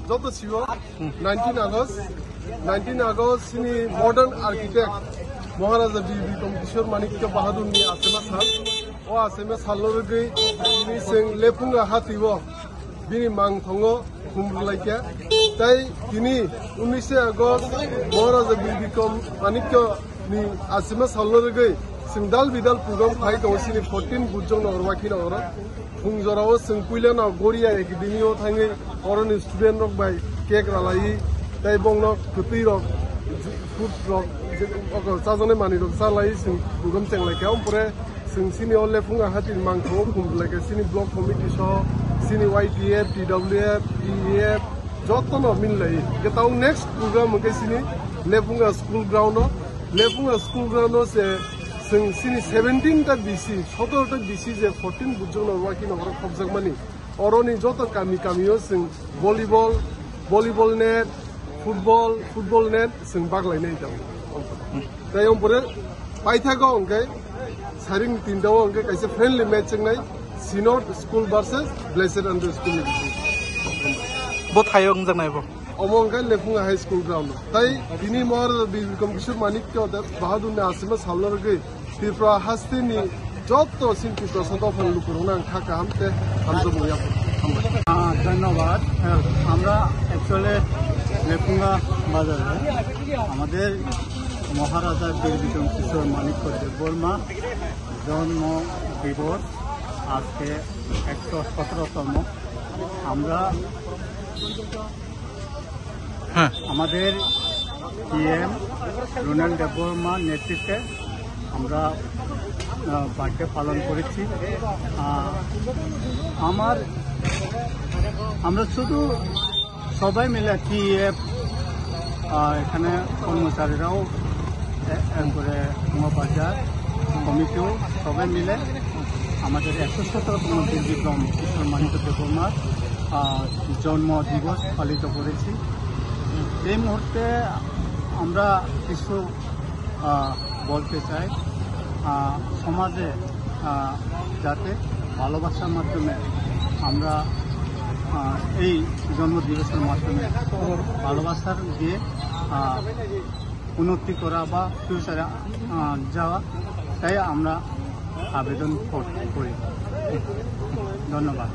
Job siwa 19 August sini modern architect Maharaja B.B. Kishore Manikya Bahadur ni asema sal o asema salor gei ni sing lepunga hatiwo bini mang thongo khumlaikya tai kini 19 August Maharaja B.B. Manikya ni asema salor gei singdal bidal program khai ko sini 14 bujong na orwaki na ora Fungjorao singpuila na Goria Academio thangi oron student rok by cake ralai tai bong no kupi rok food rok sajone mani rok salai sing program chenglai ka pore sing sini ole funga hatin mangtho khumlai ka sini block committee so sini YTF TWF EF jotno minlai ke taung next program ke sini lefunga school ground no se sini 17 ta BC 17 ta BC je 14 bujong na working over khobjak mani oroni joto kami sing volleyball net football net sing baglai nei ta tai ompore paithago onke saring tindao onke kaise friendly match ngai Synod school versus Blessed Under School bot hayong jangnai bo Omonga lefunga high school ground tai bini mor bikom Kishore Manikya Bahadur ne asima salor ge Tripura hastini joto sinti prosodo phonlu korona khaka hamte hamzo moya ধন্যবাদ আমরা actually লেপুঙ্গা বাজারে আমাদের মহারাজা বীর কিশোর মানিক্য দেববর্মা জন্ম দিবস আজকে 117তম আমরা আমাদের PM রুনেল দেববর্মার নেতৃত্বে আমরা বার্থডে পালন করেছি আমরা শুধু সবাই মিলে TF এখানে কর্মচারীরাও করে বাজার কমিটিও সবাই মিলে আমাদের 117তম বীর বিক্রম কিশোর মানিক্য দেববর্মার জন্ম দিবস পালিত করেছি এই মুহূর্তে আমরা কিছু বলতে চাই সমাজে যাতে ভালোবাসার মাধ্যমে আমরা এই জন্মদিবসের মাধ্যমে ভালোবাসার দিয়ে উন্নতি করা বা ফিউচারে যাওয়া তাই আমরা আবেদন করি ধন্যবাদ